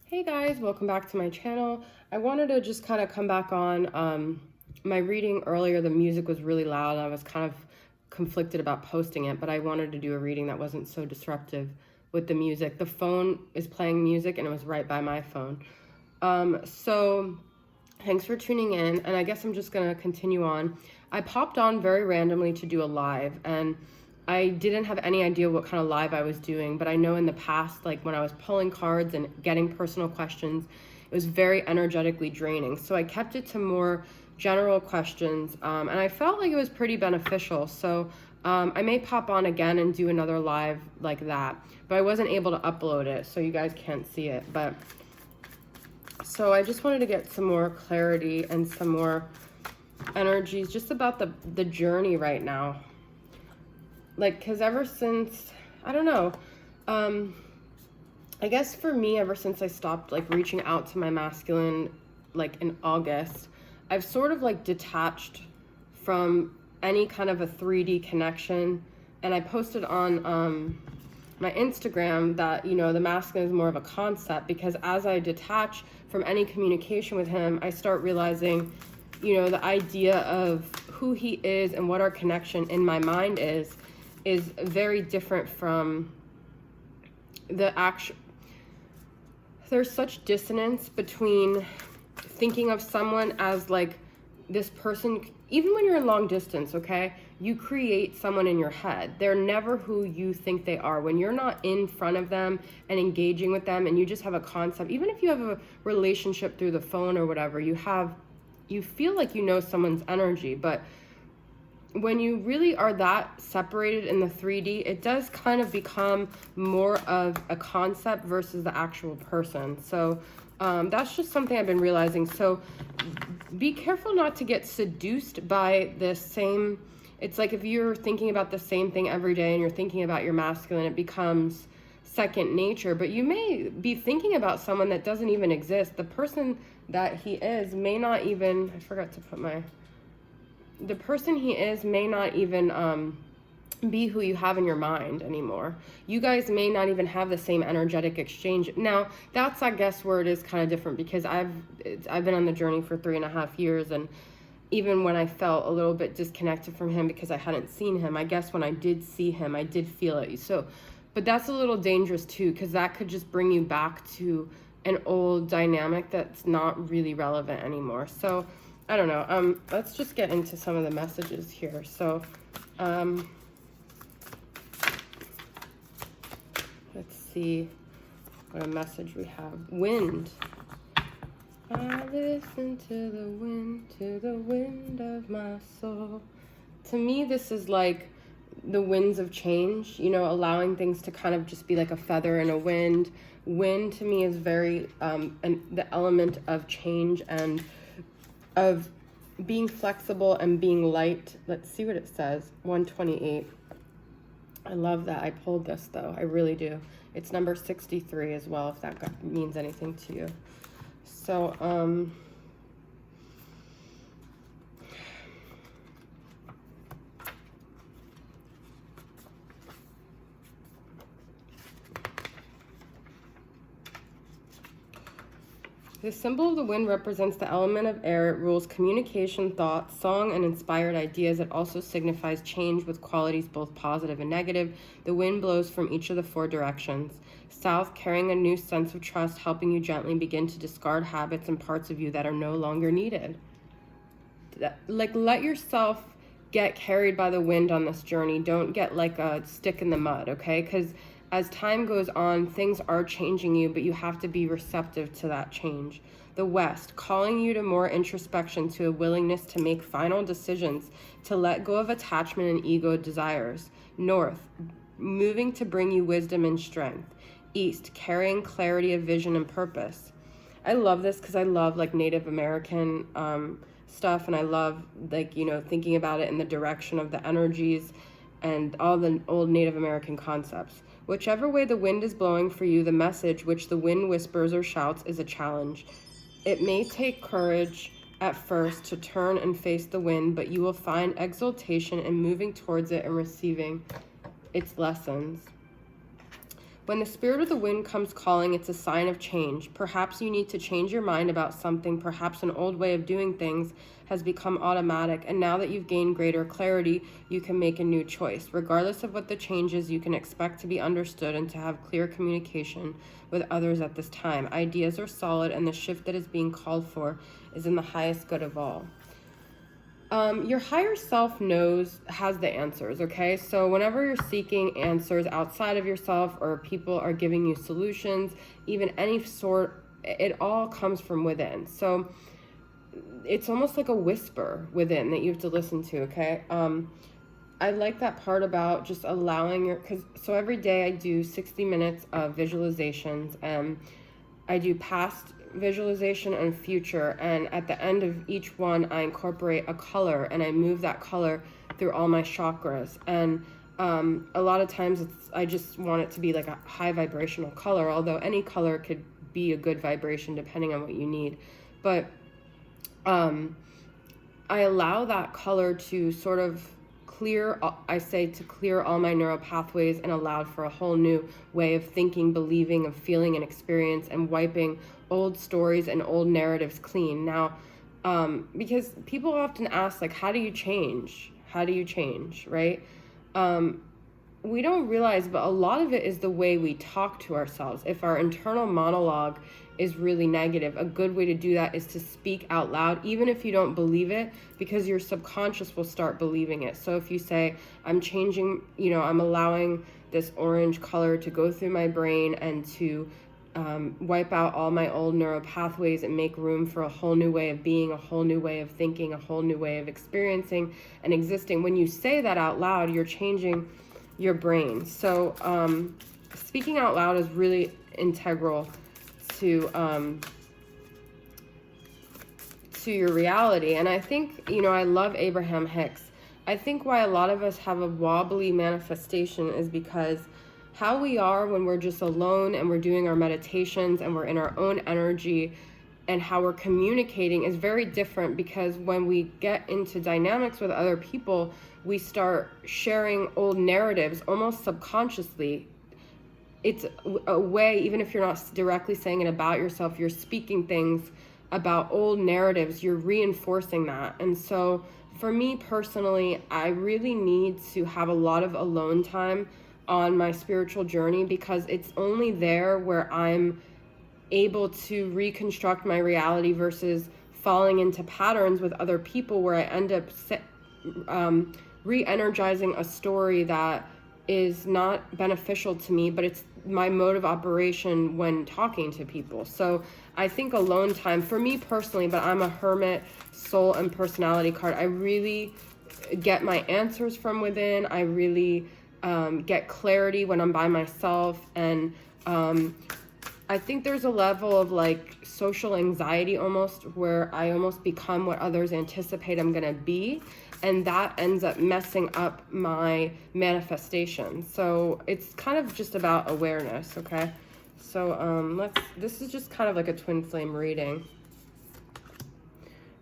Hey guys, welcome back to my channel. I wanted to just kind of come back on my reading earlier. The music was really loud. I was kind of conflicted about posting it, but I wanted to do a reading that wasn't so disruptive with the music. The phone is playing music and it was right by my phone. So thanks for tuning in, and I guess I'm just gonna continue on. I popped on very randomly to do a live, and I didn't have any idea what kind of live I was doing, but I know in the past, like when I was pulling cards and getting personal questions, it was very energetically draining. So I kept it to more general questions, and I felt like it was pretty beneficial. So I may pop on again and do another live like that, but I wasn't able to upload it, so you guys can't see it. But so I just wanted to get some more clarity and some more energies just about the journey right now. Like, because ever since, I don't know, I guess for me, ever since I stopped like reaching out to my masculine, like in August, I've sort of like detached from any kind of a 3D connection. And I posted on my Instagram that, you know, the masculine is more of a concept, because as I detach from any communication with him, I start realizing, you know, the idea of who he is and what our connection in my mind is very different from the actual. There's such dissonance between thinking of someone as like this person, even when you're in long distance, okay? You create someone in your head. They're never who you think they are. When you're not in front of them and engaging with them, and you just have a concept, even if you have a relationship through the phone or whatever, you feel like you know someone's energy. But when you really are that separated in the 3D, it does kind of become more of a concept versus the actual person. So that's just something I've been realizing. So be careful not to get seduced by the same. It's like if you're thinking about the same thing every day and you're thinking about your masculine, it becomes second nature. But you may be thinking about someone that doesn't even exist. The person that he is may not even, I forgot to put the person he is may not even be who you have in your mind anymore. You guys may not even have the same energetic exchange. Now, that's, I guess, where it is kind of different, because I've been on the journey for 3.5 years, and even when I felt a little bit disconnected from him because I hadn't seen him, I guess when I did see him, I did feel it. So, but that's a little dangerous too, because that could just bring you back to an old dynamic that's not really relevant anymore. So I don't know. Let's just get into some of the messages here. So, let's see what a message we have. Wind. I listen to the wind of my soul. To me, this is like the winds of change, you know, allowing things to kind of just be like a feather in a wind. Wind to me is very, the element of change and of being flexible and being light. Let's see what it says. 128. I love that I pulled this though. I really do. It's number 63 as well, if that means anything to you. So, the symbol of the wind represents the element of air. It rules communication, thought, song, and inspired ideas. It also signifies change with qualities both positive and negative. The wind blows from each of the 4 directions. South, carrying a new sense of trust, helping you gently begin to discard habits and parts of you that are no longer needed. Like, let yourself get carried by the wind on this journey. Don't get like a stick in the mud, okay? Because as time goes on, things are changing you, but you have to be receptive to that change. The West, calling you to more introspection, to a willingness to make final decisions, to let go of attachment and ego desires. North, moving to bring you wisdom and strength. East, carrying clarity of vision and purpose. I love this because I love like Native American stuff, and I love, like, you know, thinking about it in the direction of the energies and all the old Native American concepts. Whichever way the wind is blowing for you, the message which the wind whispers or shouts is a challenge. It may take courage at first to turn and face the wind, but you will find exultation in moving towards it and receiving its lessons. When the spirit of the wind comes calling, it's a sign of change. Perhaps you need to change your mind about something. Perhaps an old way of doing things has become automatic, and now that you've gained greater clarity, you can make a new choice. Regardless of what the change is, you can expect to be understood and to have clear communication with others at this time. Ideas are solid, and the shift that is being called for is in the highest good of all. Your higher self has the answers, okay? So whenever you're seeking answers outside of yourself, or people are giving you solutions, even any sort, it all comes from within. So it's almost like a whisper within that you have to listen to, okay? I like that part about just allowing so every day I do 60 minutes of visualizations, and I do past visualization and future, and at the end of each one I incorporate a color, and I move that color through all my chakras. And a lot of times I just want it to be like a high vibrational color, although any color could be a good vibration depending on what you need. But I allow that color to sort of clear all my neural pathways, and allowed for a whole new way of thinking, believing, of feeling and experience, and wiping old stories and old narratives clean. Now, because people often ask, like, how do you change, right? We don't realize, but a lot of it is the way we talk to ourselves. If our internal monologue is really negative, a good way to do that is to speak out loud, even if you don't believe it, because your subconscious will start believing it. So if you say, I'm changing, I'm allowing this orange color to go through my brain and to wipe out all my old neural pathways and make room for a whole new way of being, a whole new way of thinking, a whole new way of experiencing and existing. When you say that out loud, you're changing your brain. So speaking out loud is really integral to your reality. And I think, I love Abraham Hicks. I think why a lot of us have a wobbly manifestation is because how we are when we're just alone and we're doing our meditations and we're in our own energy, and how we're communicating is very different, because when we get into dynamics with other people, we start sharing old narratives almost subconsciously. It's a way, even if you're not directly saying it about yourself, you're speaking things about old narratives, you're reinforcing that. And so for me personally, I really need to have a lot of alone time on my spiritual journey, because it's only there where I'm able to reconstruct my reality versus falling into patterns with other people where I end up re-energizing a story that is not beneficial to me, but it's my mode of operation when talking to people. So I think alone time for me personally, but I'm a hermit soul and personality card. I really get my answers from within. I really get clarity when I'm by myself. And I think there's a level of like social anxiety almost, where I almost become what others anticipate I'm gonna be, and that ends up messing up my manifestation. So it's kind of just about awareness, okay? So this is just kind of like a twin flame reading.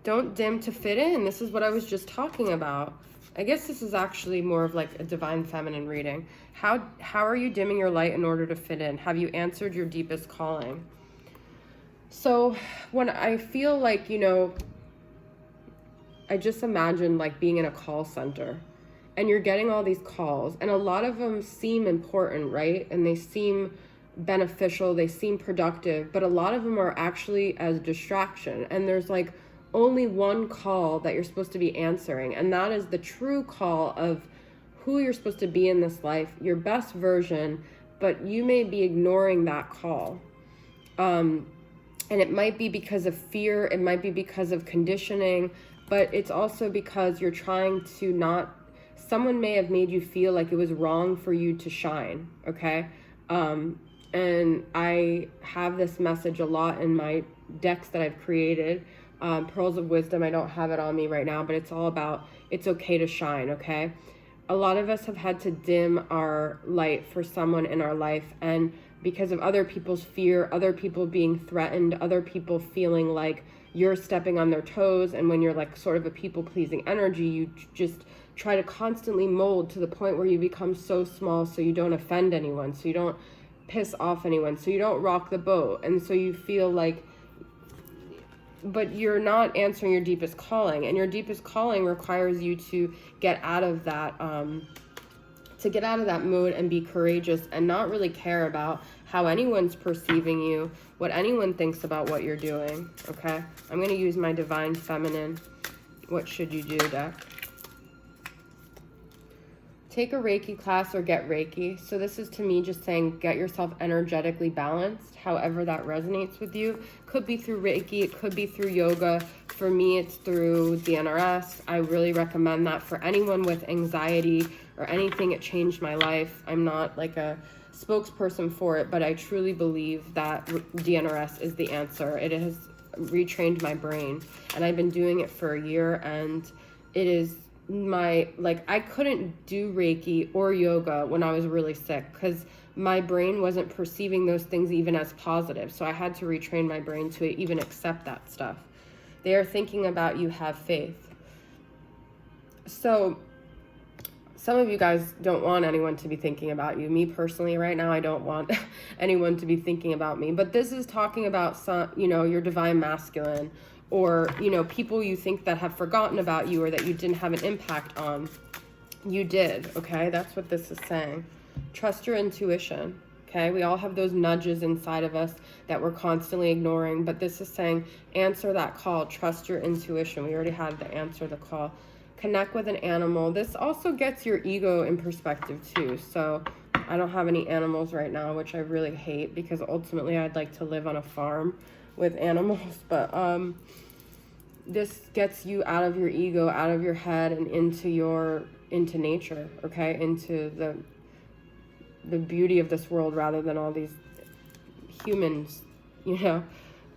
Don't dim to fit in. This is what I was just talking about. I guess this is actually more of like a divine feminine reading. How are you dimming your light in order to fit in? Have you answered your deepest calling? So when I feel like, I just imagine like being in a call center, and you're getting all these calls, and a lot of them seem important, right? And they seem beneficial, they seem productive, but a lot of them are actually as distraction. And there's like only one call that you're supposed to be answering, and that is the true call of who you're supposed to be in this life, your best version, but you may be ignoring that call. And it might be because of fear, it might be because of conditioning, but it's also because you're trying to someone may have made you feel like it was wrong for you to shine, okay? And I have this message a lot in my decks that I've created. Pearls of Wisdom, I don't have it on me right now, but it's all about it's okay to shine, okay? A lot of us have had to dim our light for someone in our life, and because of other people's fear, other people being threatened, other people feeling like you're stepping on their toes, and when you're like sort of a people-pleasing energy, you just try to constantly mold to the point where you become so small so you don't offend anyone, so you don't piss off anyone, so you don't rock the boat, and so you feel like, but you're not answering your deepest calling, and your deepest calling requires you to get out of that mode and be courageous and not really care about how anyone's perceiving you, what anyone thinks about what you're doing. Okay, I'm going to use my Divine Feminine What Should You Do deck. Take a Reiki class or get Reiki. So this is to me just saying get yourself energetically balanced, however that resonates with you. Could be through Reiki, it could be through yoga. For me, it's through DNRS. I really recommend that for anyone with anxiety or anything. It changed my life. I'm not like a spokesperson for it, but I truly believe that DNRS is the answer. It has retrained my brain, and I've been doing it for a year, and it is I couldn't do Reiki or yoga when I was really sick because my brain wasn't perceiving those things even as positive. So I had to retrain my brain to even accept that stuff. They are thinking about you, have faith. So some of you guys don't want anyone to be thinking about you. Me personally, right now, I don't want anyone to be thinking about me. But this is talking about your divine masculine, or, people you think that have forgotten about you or that you didn't have an impact on. You did, okay? That's what this is saying. Trust your intuition, okay? We all have those nudges inside of us that we're constantly ignoring, but this is saying answer that call, trust your intuition. We already had to answer the call. Connect with an animal. This also gets your ego in perspective too. So I don't have any animals right now, which I really hate because ultimately I'd like to live on a farm with animals, but this gets you out of your ego, out of your head, and into nature, okay? Into the beauty of this world rather than all these humans,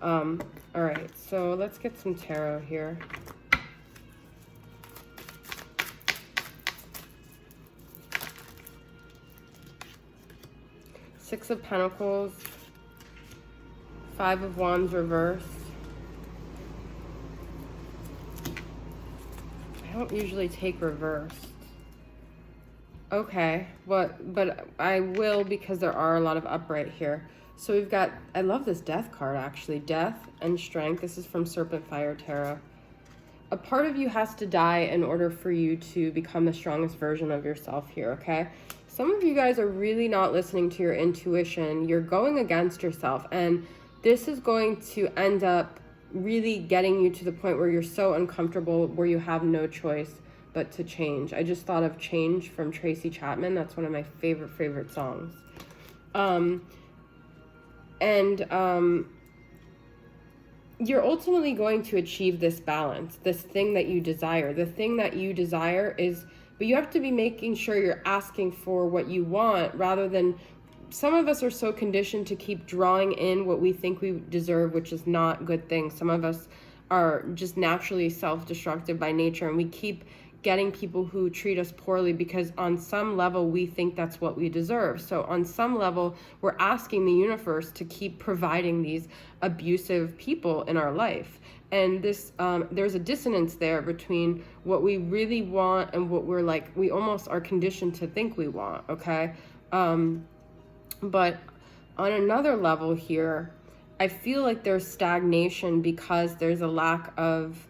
all right, so let's get some tarot here. Six of Pentacles, Five of Wands reversed. I don't usually take reversed. Okay, but I will because there are a lot of upright here. So we've got, I love this Death card actually, Death and Strength. This is from Serpent Fire Tarot. A part of you has to die in order for you to become the strongest version of yourself here, okay? Some of you guys are really not listening to your intuition. You're going against yourself, and this is going to end up really getting you to the point where you're so uncomfortable where you have no choice but to change. I just thought of Change from Tracy Chapman. That's one of my favorite songs. You're ultimately going to achieve this balance, this thing that you desire. The thing that you desire is, but you have to be making sure you're asking for what you want rather than, some of us are so conditioned to keep drawing in what we think we deserve, which is not good things. Some of us are just naturally self-destructive by nature, and we keep getting people who treat us poorly because on some level we think that's what we deserve. So on some level we're asking the universe to keep providing these abusive people in our life. And this there's a dissonance there between what we really want and what we almost are conditioned to think we want, okay? But on another level here, I feel like there's stagnation because there's a lack of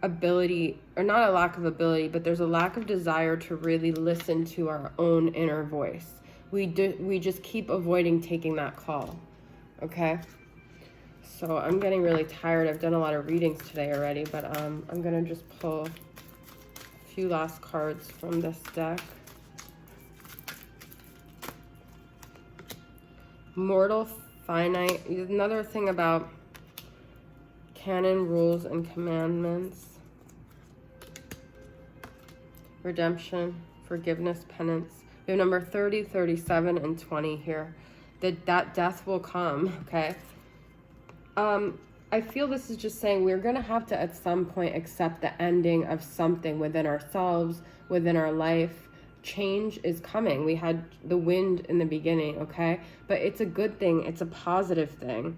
ability, or not a lack of ability, but there's a lack of desire to really listen to our own inner voice. We just keep avoiding taking that call, okay? So I'm getting really tired. I've done a lot of readings today already, but I'm gonna just pull a few last cards from this deck. Mortal, finite. Another thing about canon, rules, and commandments. Redemption, forgiveness, penance. We have number 30, 37, and 20 here. That death will come, okay? I feel this is just saying we're going to have to at some point accept the ending of something within ourselves, within our life. Change is coming. We had the wind in the beginning, okay? But it's a good thing. It's a positive thing.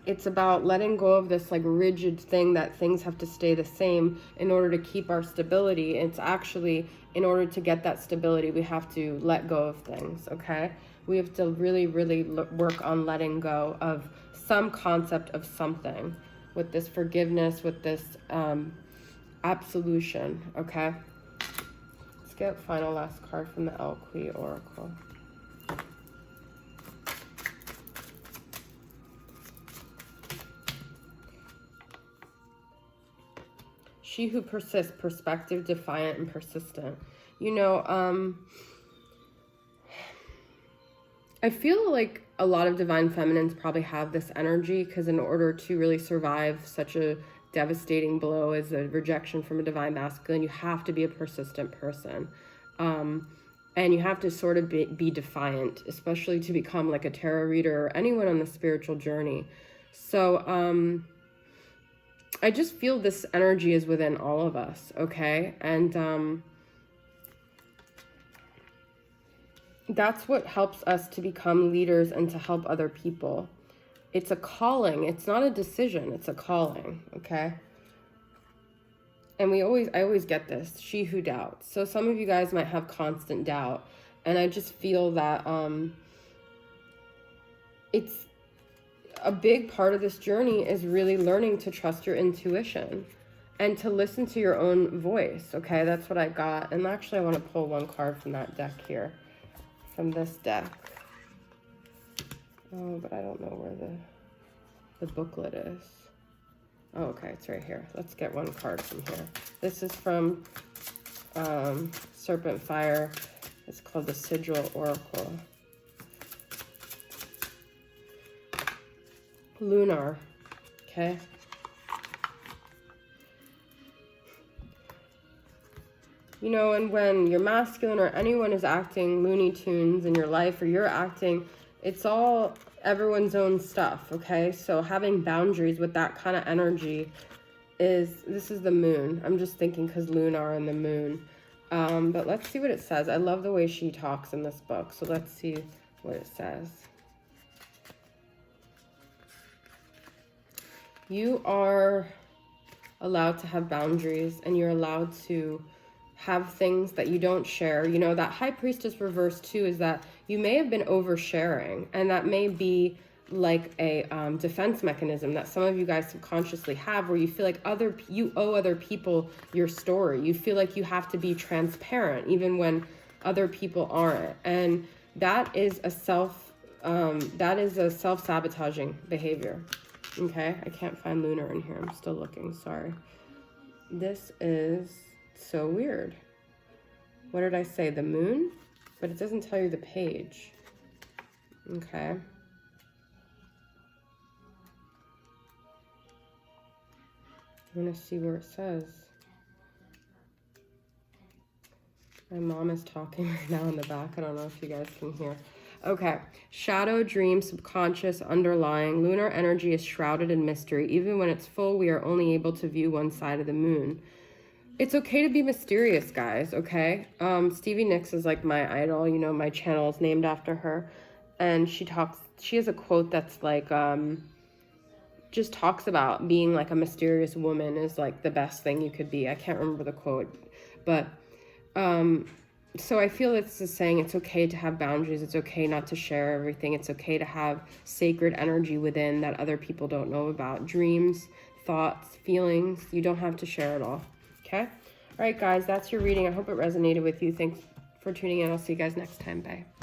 It's about letting go of this rigid thing that things have to stay the same in order to keep our stability. It's actually in order to get that stability, we have to let go of things, okay? We have to really, really work on letting go of some concept of something with this forgiveness, with this absolution, okay? Let's get final last card from the Elk-Queen Oracle. She who persists, perspective, defiant, and persistent. You know, I feel like a lot of divine feminines probably have this energy, because in order to really survive such a devastating blow as a rejection from a divine masculine, you have to be a persistent person. And you have to sort of be defiant, especially to become like a tarot reader or anyone on the spiritual journey. So, I just feel this energy is within all of us, okay? And that's what helps us to become leaders and to help other people. It's a calling. It's not a decision. It's a calling, okay? And I always get this, she who doubts. So some of you guys might have constant doubt. And I just feel that it's a big part of this journey is really learning to trust your intuition and to listen to your own voice, okay? That's what I got. And actually, I want to pull one card from that deck here, from this deck. Oh, but I don't know where the booklet is. Oh, okay, it's right here. Let's get one card from here. This is from Serpent Fire. It's called the Sigil Oracle. Lunar, okay? You know, and when your masculine or anyone is acting Looney Tunes in your life, or you're acting, it's all everyone's own stuff, okay? So having boundaries with that kind of energy this is the moon. I'm just thinking because Lunar and the moon. But let's see what it says. I love the way she talks in this book. So let's see what it says. You are allowed to have boundaries, and you're allowed to have things that you don't share. You know, that High Priestess reverse too is that you may have been oversharing, and that may be like a defense mechanism that some of you guys subconsciously have, where you feel like you owe other people your story. You feel like you have to be transparent even when other people aren't, and that is a self-sabotaging behavior. Okay, I can't find Lunar in here. I'm still looking, sorry. This is so weird. What did I say? The moon? But it doesn't tell you the page. Okay. I want to see where it says. My mom is talking right now in the back. I don't know if you guys can hear. Okay, shadow, dream, subconscious, underlying. Lunar energy is shrouded in mystery. Even when it's full, we are only able to view one side of the moon. It's okay to be mysterious, guys, okay? Stevie Nicks is like my idol. You know, my channel is named after her. And she has a quote that's like, just talks about being like a mysterious woman is like the best thing you could be. I can't remember the quote, but so I feel it's just saying it's okay to have boundaries. It's okay not to share everything. It's okay to have sacred energy within that other people don't know about. Dreams, thoughts, feelings. You don't have to share it all. Okay? All right, guys, that's your reading. I hope it resonated with you. Thanks for tuning in. I'll see you guys next time. Bye.